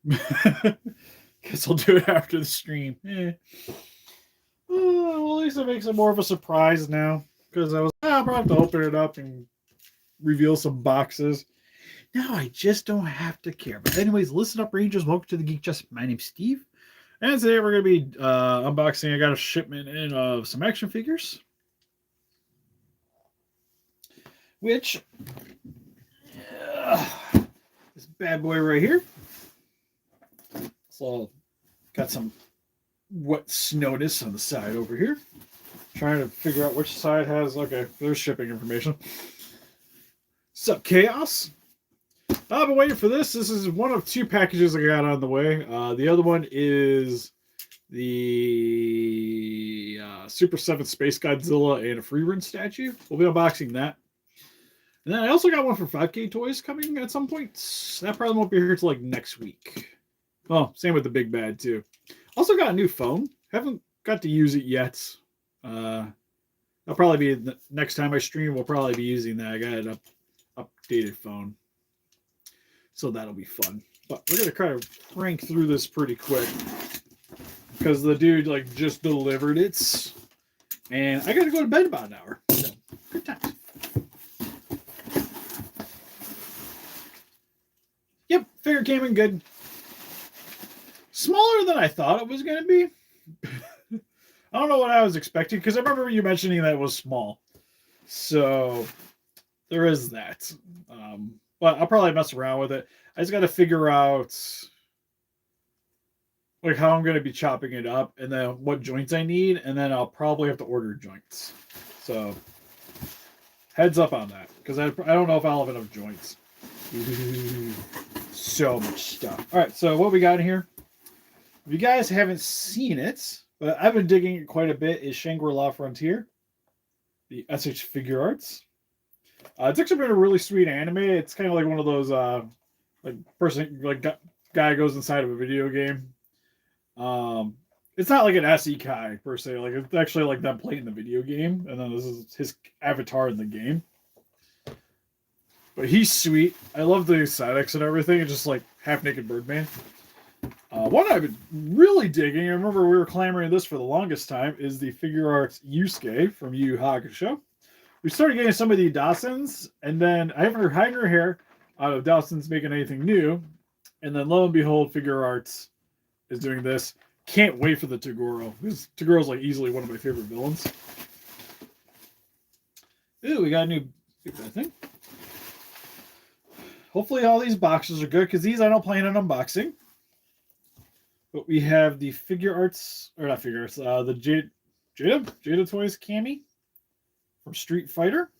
Guess I'll do it after the stream. Well, at least it makes it more of a surprise now. Because I'll probably have to open it up and reveal some boxes. Now I just don't have to care. But anyways, listen up, Rangers. Welcome to the Geek Chest. My name's Steve. And today we're going to be unboxing. I got a shipment in of some action figures. Which, this bad boy right here. So, got some wet snowness on the side over here. Trying to figure out which side has, okay, there's shipping information. Sup, Chaos? I've been waiting for this. This is one of two packages I got on the way. The other one is the Super 7 Space Godzilla and a Free Run statue. We'll be unboxing that. And then I also got one for 5K Toys coming at some point. That probably won't be here until like next week. Oh, same with the Big Bad too. Also got a new phone. Haven't got to use it yet. I'll probably be the next time I stream. We'll probably be using that. I got an updated phone, so that'll be fun. But we're gonna try to crank through this pretty quick because the dude like just delivered it, and I gotta go to bed about an hour. So good times. Yep, figure came in good. Smaller than I thought it was going to be. I don't know what I was expecting because I remember you mentioning that it was small. So there is that. But I'll probably mess around with it. I just got to figure out like how I'm going to be chopping it up and then what joints I need. And then I'll probably have to order joints. So heads up on that because I don't know if I'll have enough joints. So much stuff. All right, so what we got in here? If you guys haven't seen it, but I've been digging it quite a bit, is Shangri-La Frontier, the SH Figuarts. It's actually been a really sweet anime. It's kind of like one of those guy goes inside of a video game. It's not like an isekai per se. Like it's actually like them playing the video game, and then this is his avatar in the game. But he's sweet. I love the aesthetics and everything. It's just like half-naked Birdman. One I've been really digging, I remember we were clamoring this for the longest time, is the Figuarts Yusuke from Yu Hakusho. We started getting some of the Dawsons, and then I haven't heard higher hair out of Dawson's making anything new. And then lo and behold, Figuarts is doing this. Can't wait for the Toguro. Because Togoro's like easily one of my favorite villains. Ooh, we got a new thing. Hopefully all these boxes are good, because these I don't plan on unboxing. But we have the Figuarts, or not Figuarts, the Jada Toys Cammy from Street Fighter.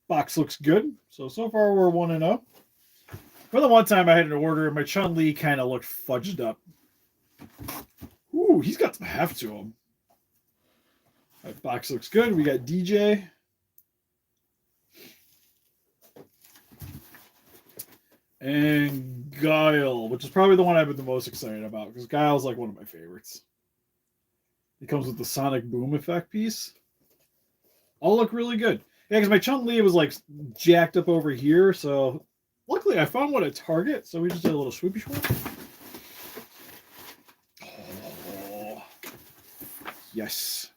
Box looks good. So far we're 1-0. For the one time I had an order, my Chun-Li kind of looked fudged up. Ooh, he's got some heft to him. That box looks good. We got DJ. And Guile, which is probably the one I've been the most excited about, because Guile's like one of my favorites. He comes with the sonic boom effect piece. All look really good. Yeah, because my Chun-Li was like jacked up over here, so luckily I found one at Target, so we just did a little swoopy swoop. Oh, yes.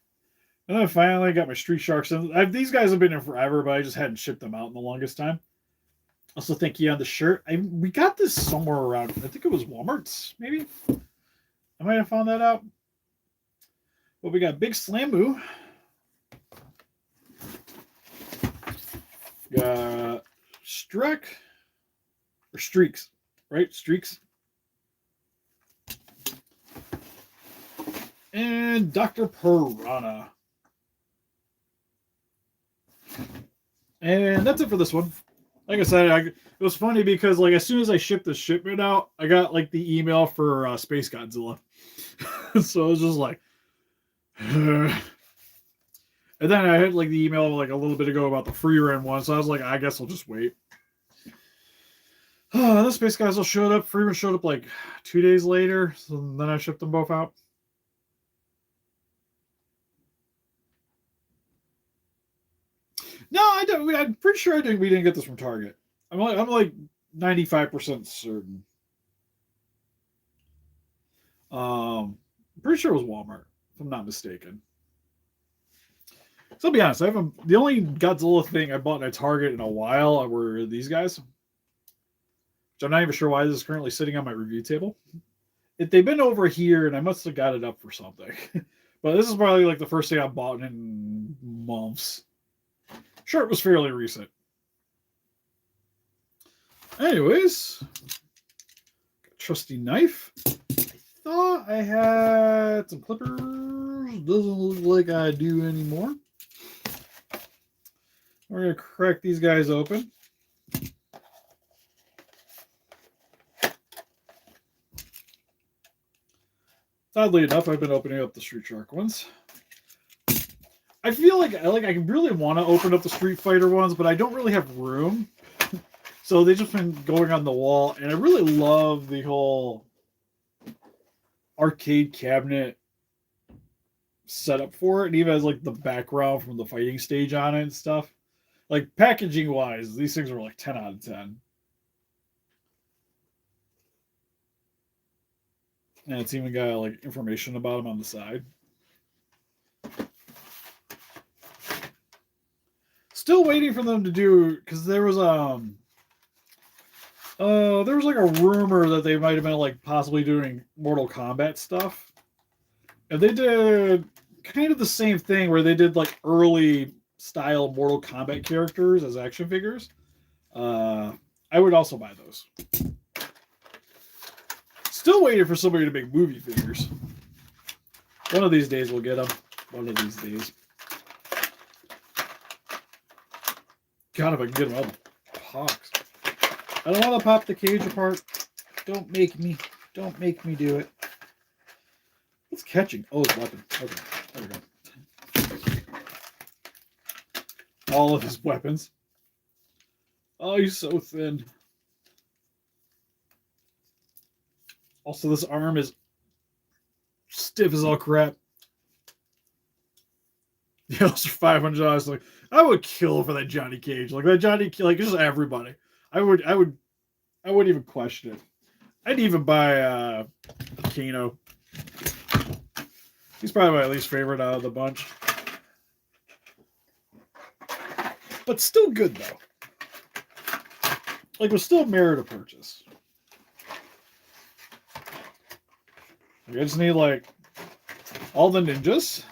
And then I finally got my Street Sharks. And these guys have been in forever, but I just hadn't shipped them out in the longest time. Also, thank you on the shirt. We got this somewhere around, I think it was Walmart's, maybe? I might have found that out. But we got Big Slamu. Got Streaks, right? Streaks. And Dr. Piranha. And that's it for this one. Like I said, it was funny because like as soon as I shipped the shipment out, I got like the email for Space Godzilla. So it was just like, and then I had like the email like a little bit ago about the free run one. So I was like, I guess I'll just wait. The Space Godzilla showed up. Free run showed up like 2 days later. So then I shipped them both out. No, I don't. I'm pretty sure we didn't get this from Target. I'm like 95% certain. I'm pretty sure it was Walmart, if I'm not mistaken. So I'll be honest, I haven't. The only Godzilla thing I bought at Target in a while were these guys, which I'm not even sure why this is currently sitting on my review table. They've been over here, and I must have got it up for something. But this is probably like the first thing I've bought in months. Sure, it was fairly recent. Anyways, trusty knife. I thought I had some clippers. Doesn't look like I do anymore. We're going to crack these guys open. Oddly enough, I've been opening up the Street Shark ones. I feel like I really want to open up the Street Fighter ones, but I don't really have room. So they've just been going on the wall, and I really love the whole arcade cabinet setup for it. It even has like the background from the fighting stage on it and stuff. Like packaging wise, these things are like 10 out of 10. And it's even got like information about them on the side. Still waiting for them to do, because there was like a rumor that they might have been like possibly doing Mortal Kombat stuff. And they did kind of the same thing where they did like early style Mortal Kombat characters as action figures. I would also buy those. Still waiting for somebody to make movie figures. One of these days we'll get them. One of these days. God, if I can get them out of the box. I don't want to pop the cage apart. Don't make me do it. What's catching? Oh, it's weapon. Okay, there we go. All of his weapons. Oh, he's so thin. Also, this arm is stiff as all crap. Yeah, those are $500. Like, I would kill for that Johnny Cage. Like that Johnny, like just everybody. I wouldn't even question it. I'd even buy Kano. He's probably my least favorite out of the bunch. But still good though. Like, was still merit a purchase. I just need like all the ninjas.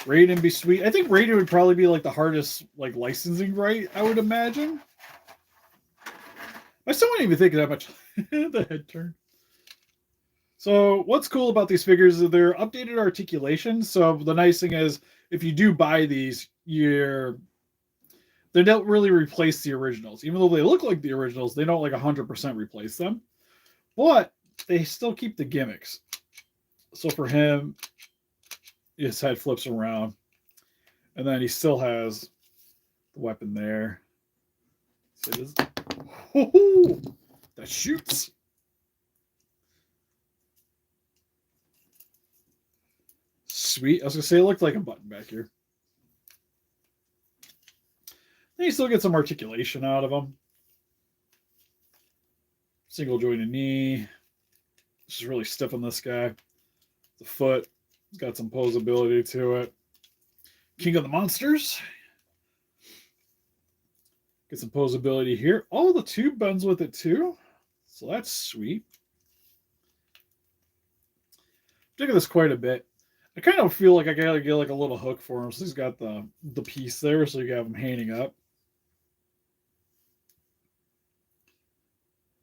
Raiden be sweet. I think Raiden would probably be like the hardest like licensing right, I would imagine. I still wouldn't even think that much. The head turn. So what's cool about these figures is they're updated articulation. So the nice thing is if you do buy these, they don't really replace the originals. Even though they look like the originals, they don't like 100% replace them. But they still keep the gimmicks. So for him, his head flips around. And then he still has the weapon there. So it is, that shoots. Sweet. I was going to say it looked like a button back here. Then you still get some articulation out of them. Single jointed knee. This is really stiff on this guy. The foot. It's got some posability to it. King of the Monsters. Get some posability here. Oh, the tube bends with it too. So that's sweet. I'm digging this quite a bit. I kind of feel like I gotta get like a little hook for him. So he's got the piece there, so you have him hanging up.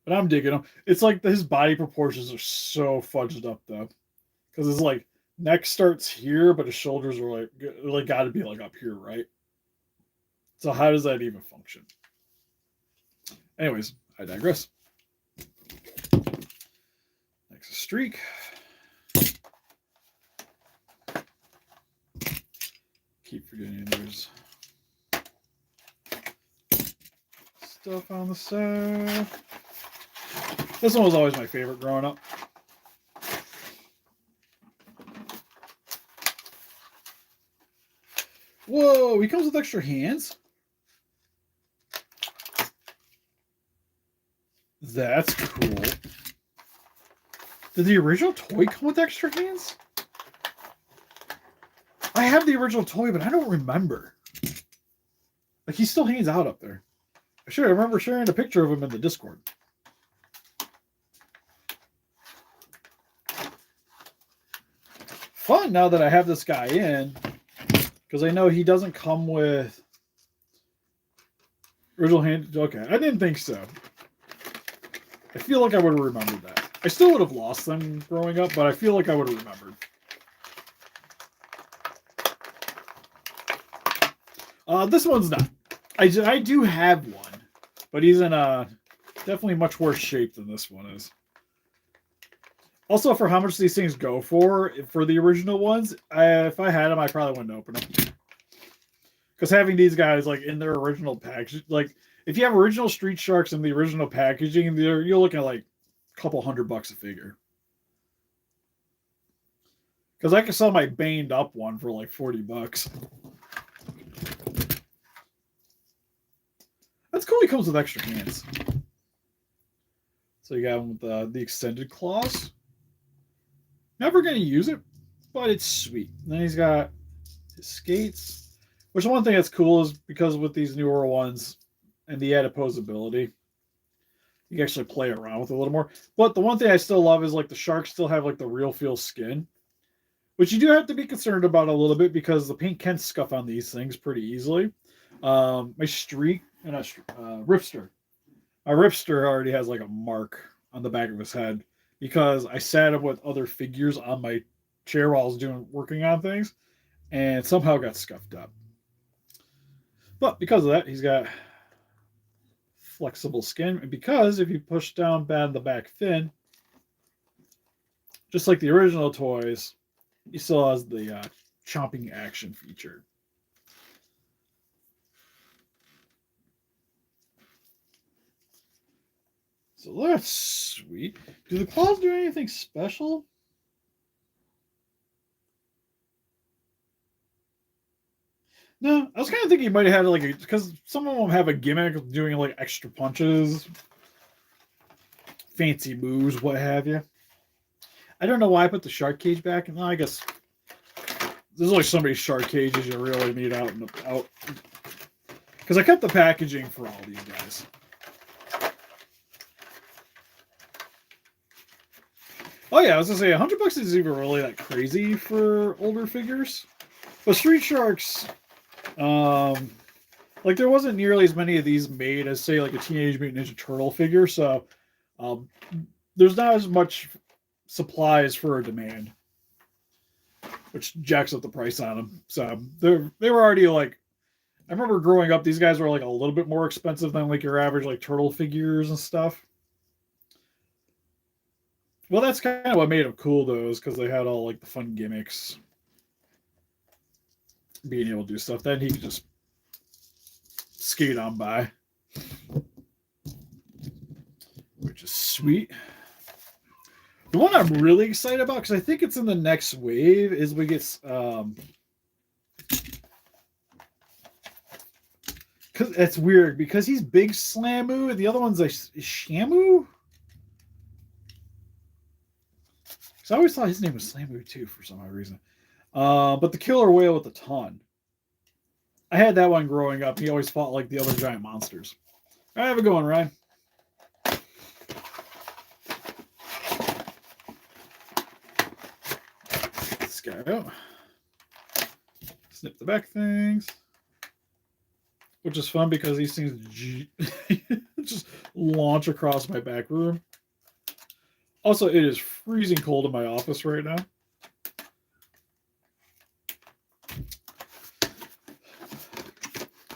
But I'm digging him. It's like his body proportions are so fudged up though, because it's like neck starts here, but his shoulders are like got to be like up here, right? So how does that even function? Anyways, I digress. Next streak. Keep forgetting there's stuff on the side. This one was always my favorite growing up. Whoa, he comes with extra hands? That's cool. Did the original toy come with extra hands? I have the original toy, but I don't remember. Like, he still hangs out up there. Sure, I remember sharing a picture of him in the Discord. Fun now that I have this guy in, because I know he doesn't come with original hand. Okay, I didn't think so. I feel like I would have remembered that. I still would have lost them growing up, but I feel like I would have remembered. This one's not. I do have one, but he's in definitely much worse shape than this one is. Also, for how much these things go for the original ones, if I had them, I probably wouldn't open them. Because having these guys like in their original package, like if you have original Street Sharks in the original packaging, you're looking at like a couple $100 a figure. Because I can sell my baned up one for like $40. That's cool. He comes with extra hands. So you got him with the extended claws. Never going to use it, but it's sweet. And then he's got his skates, which one thing that's cool is because with these newer ones and the adipose-ability, you can actually play around with it a little more. But the one thing I still love is like the sharks still have like the real feel skin, which you do have to be concerned about a little bit because the paint can scuff on these things pretty easily. My streak and Ripster. My Ripster already has like a mark on the back of his head because I sat him with other figures on my chair while I was working on things and somehow got scuffed up. But because of that, he's got flexible skin. And because if you push down bad the back fin, just like the original toys, he still has the chomping action feature. So that's sweet. Do the claws do anything special? No, I was kind of thinking he might have had like because some of them have a gimmick of doing like extra punches, fancy moves, what have you. I don't know why I put the shark cage back. No, I guess there's only so many shark cages you really need out and out. Because I kept the packaging for all these guys. Oh yeah, I was gonna say $100 isn't even really that crazy for older figures. But Street Sharks, like there wasn't nearly as many of these made as say like a Teenage Mutant Ninja Turtle figure, so there's not as much supply as for a demand, which jacks up the price on them. So they were already like, I remember growing up, these guys were like a little bit more expensive than like your average like turtle figures and stuff. Well, that's kind of what made them cool, though, is because they had all like the fun gimmicks, being able to do stuff. Then he could just skate on by, which is sweet. The one I'm really excited about, because I think it's in the next wave, is we get because it's weird because he's Big Slamu and the other one's like Shamu. I always thought his name was Slamu too for some odd reason. But the killer whale with the ton. I had that one growing up. He always fought like the other giant monsters. All right, have a good one, Ryan. This guy out. Snip the back things. Which is fun because these things just launch across my back room. Also, it is freezing cold in my office right now.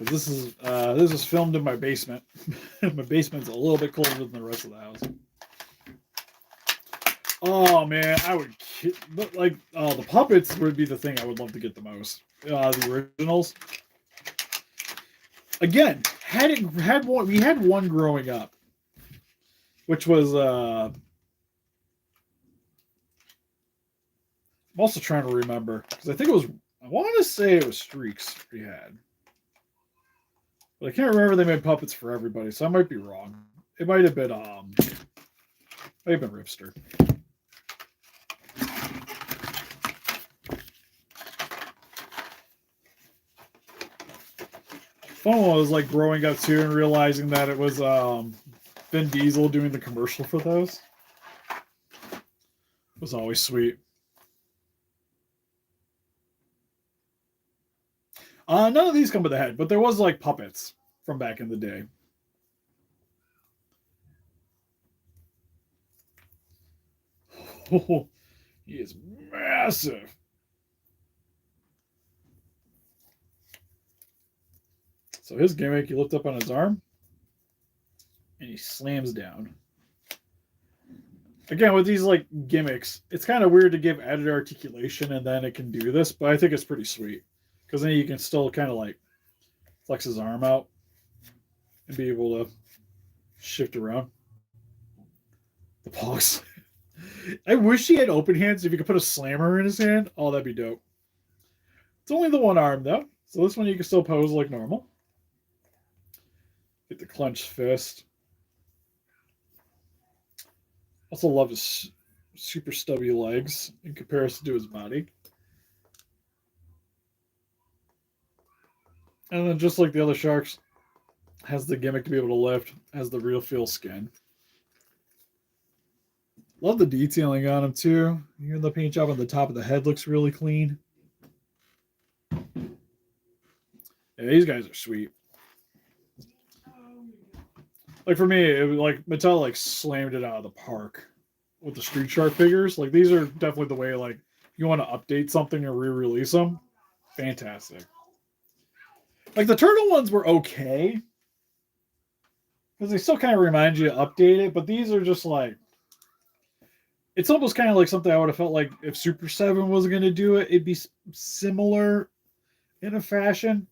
This is filmed in my basement. My basement's a little bit colder than the rest of the house. Oh man, I would like the puppets would be the thing I would love to get the most. The originals. Again, we had one growing up, which was I'm also trying to remember because I think it was. I want to say it was Streaks we had, but I can't remember they made puppets for everybody, so I might be wrong. It might have been Ripster. Fun one was like growing up too and realizing that it was Vin Diesel doing the commercial for those. It was always sweet. None of these come with a head, but there was like puppets from back in the day. Oh, he is massive. So his gimmick, you lift up on his arm, and he slams down. Again, with these like gimmicks, it's kind of weird to give added articulation and then it can do this, but I think it's pretty sweet. Because then you can still kind of like flex his arm out and be able to shift around. The Pogs. I wish he had open hands. If you could put a slammer in his hand, oh, that'd be dope. It's only the one arm, though. So this one you can still pose like normal. Get the clenched fist. Also love his super stubby legs in comparison to his body. And then just like the other sharks, has the gimmick to be able to lift, has the real feel skin. Love the detailing on him too. Even the paint job on the top of the head looks really clean. Yeah, these guys are sweet. Like for me, it was like Mattel like slammed it out of the park with the Street Shark figures. Like these are definitely the way like you want to update something or re-release them. Fantastic. Like the turtle ones were okay because they still kind of remind you to update it, but these are just like it's almost kind of like something I would have felt like if Super 7 was going to do it, it'd be similar in a fashion.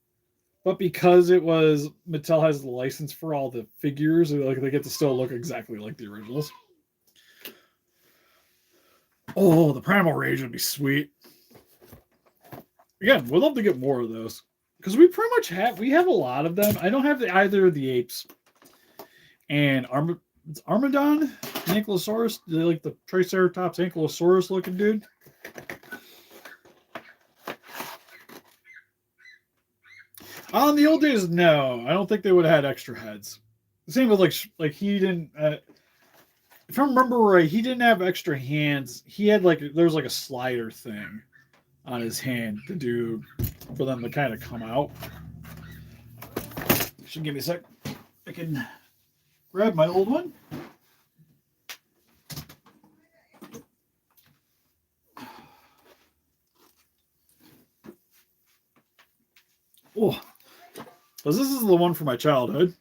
But because it was Mattel has the license for all the figures, like they get to still look exactly like the originals. Oh, the Primal Rage would be sweet. Again, we'd love to get more of those because we pretty much we have a lot of them. I don't have either of the apes. And it's Armadon, Ankylosaurus, like the Triceratops Ankylosaurus looking dude. On the old days, no, I don't think they would have had extra heads. The same with like he didn't. If I remember right, he didn't have extra hands. He had there was like a slider thing on his hand to do for them to kind of come out. Should give me a sec. I can grab my old one. Oh. Because this is the one from my childhood.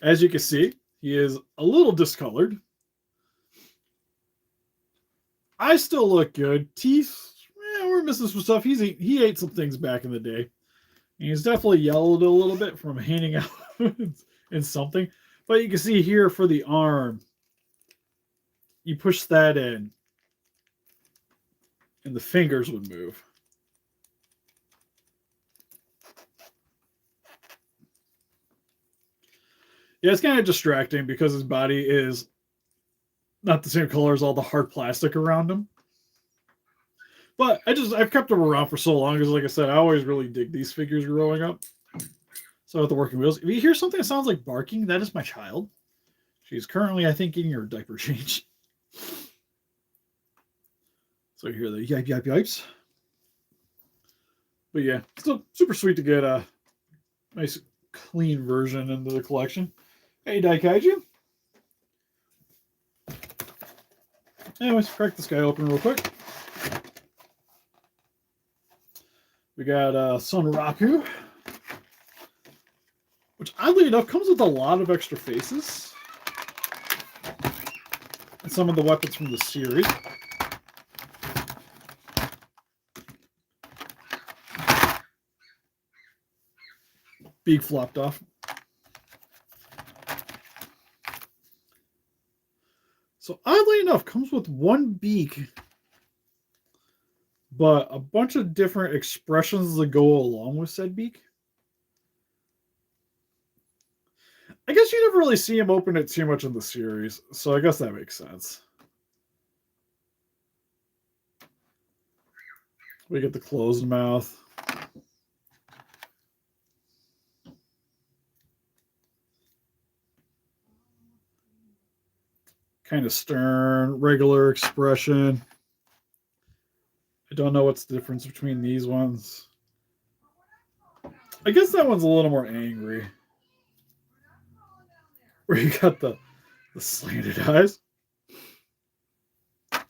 As you can see, he is a little discolored. I still look good. Teeth, we're missing some stuff. He ate some things back in the day. And he's definitely yellowed a little bit from hanging out in something. But you can see here for the arm, you push that in, and the fingers would move. Yeah, it's kind of distracting because his body is not the same color as all the hard plastic around him. But I've kept them around for so long because, like I said, I always really dig these figures growing up. So with the working wheels, if you hear something that sounds like barking, that is my child. She's currently, I think, getting her diaper change. So you hear the yipe, yipe, yipes. But yeah, still super sweet to get a nice clean version into the collection. Hey, Daikaiju. Anyways, crack this guy open real quick. We got Son Raku, which oddly enough comes with a lot of extra faces. And some of the weapons from the series. Beak flopped off. So oddly enough, comes with one beak, but a bunch of different expressions that go along with said beak. I guess you never really see him open it too much in the series, so I guess that makes sense. We get the closed mouth. Kind of stern, regular expression. I don't know what's the difference between these ones. I guess that one's a little more angry. Where you got the slanted eyes. But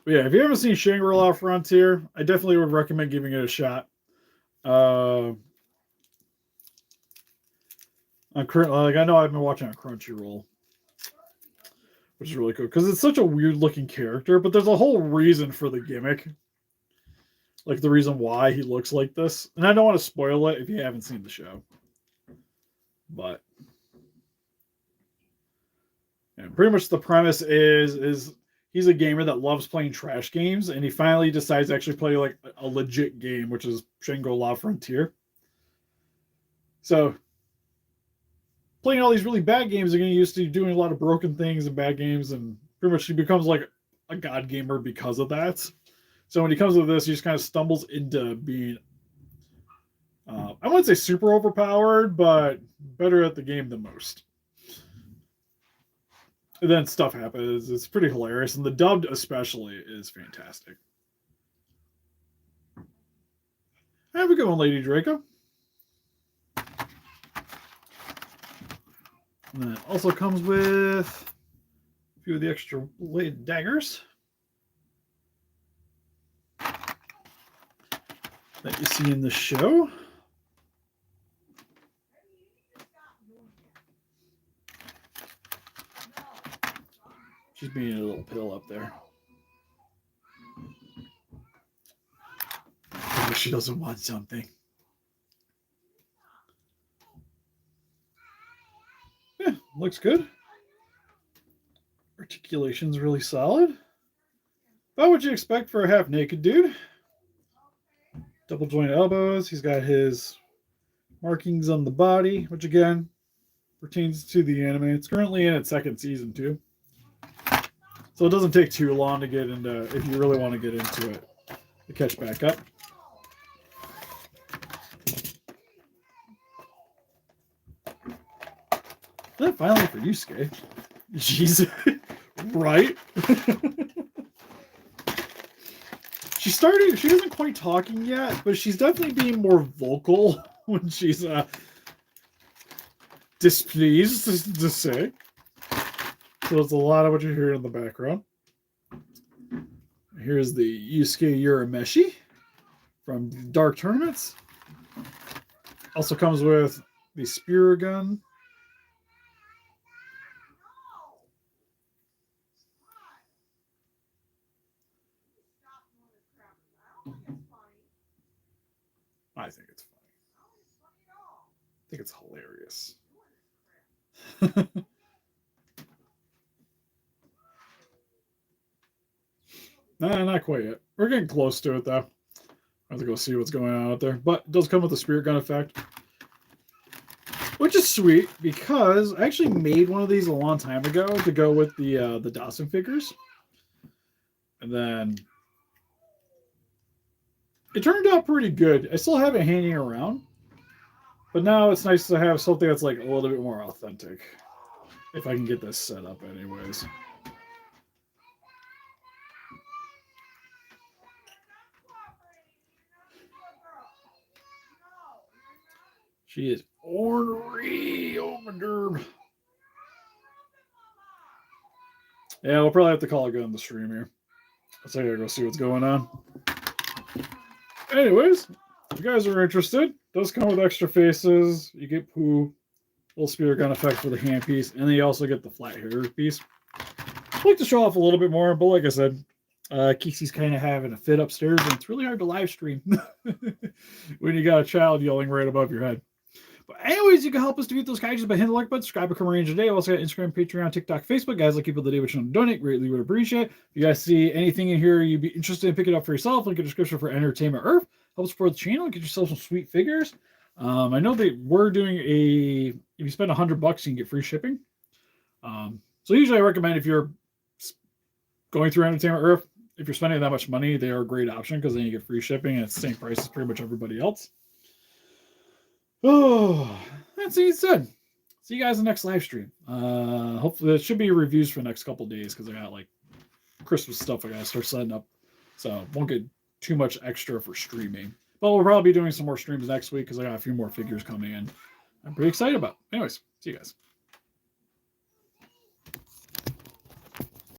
yeah, if you haven't seen Shangri-La Frontier, I definitely would recommend giving it a shot. I'm currently, like, I know I've been watching on Crunchyroll, which is really cool because it's such a weird looking character, but there's a whole reason for the gimmick. Like the reason why he looks like this. And I don't want to spoil it if you haven't seen the show. But yeah, pretty much the premise is he's a gamer that loves playing trash games, and he finally decides to actually play like a legit game, which is Shangri-La Frontier. So playing all these really bad games, they're getting used to doing a lot of broken things and bad games, and pretty much he becomes like a god gamer because of that. So when he comes with this, he just kind of stumbles into being, I wouldn't say super overpowered, but better at the game than most. And then stuff happens. It's pretty hilarious, and the dubbed especially is fantastic. Have a good one, Lady Draco. And then it also comes with a few of the extra bladed daggers that you see in the show. She's being a little pill up there. Maybe she doesn't want something. Yeah, looks good. Articulation's really solid. About what you expect for a half-naked dude. Double jointed elbows. He's got his markings on the body, which again pertains to the anime. It's currently in its second season too, so it doesn't take too long to get into, if you really want to get into it, to catch back up. Is that finally for you, Skay? Jesus, right? She isn't quite talking yet, but she's definitely being more vocal when she's displeased, to say. So it's a lot of what you hear in the background. Here's the Yusuke Urameshi from Dark Tournaments. Also comes with the spear gun. I think it's funny. I think it's hilarious. Nah, not quite yet. We're getting close to it, though. I have to go see what's going on out there. But it does come with a spirit gun effect, which is sweet because I actually made one of these a long time ago to go with the Dawson figures. And then it turned out pretty good. I still have it hanging around, but now it's nice to have something that's like a little bit more authentic. If I can get this set up anyways. She is ornery. Oh, my derb. Yeah, we'll probably have to call it good on the stream here. So I gotta go see what's going on. Anyways, if you guys are interested, it does come with extra faces. You get Pooh, little spear gun effect for the handpiece, and then you also get the flat hair piece. I'd like to show off a little bit more, but like I said, Kiki's kind of having a fit upstairs, and it's really hard to live stream when you got a child yelling right above your head. But anyways, you can help us defeat those kaijus by hitting the like button, subscribe, become a ranger today. Also got Instagram, Patreon, TikTok, Facebook. Guys, like people today, which don't donate, greatly would appreciate. If you guys see anything in here you'd be interested in picking up for yourself, link in the description for Entertainment Earth. Help support the channel, get yourself some sweet figures. I know they were doing if you spend $100, you can get free shipping. So usually I recommend if you're going through Entertainment Earth, if you're spending that much money, they are a great option because then you get free shipping and it's the same price as pretty much everybody else. Oh, that's what you said. See you guys in the next live stream. Hopefully it should be reviews for the next couple days because I got like Christmas stuff I gotta start setting up. So won't get too much extra for streaming. But we'll probably be doing some more streams next week because I got a few more figures coming in. I'm pretty excited about. Anyways, see you guys.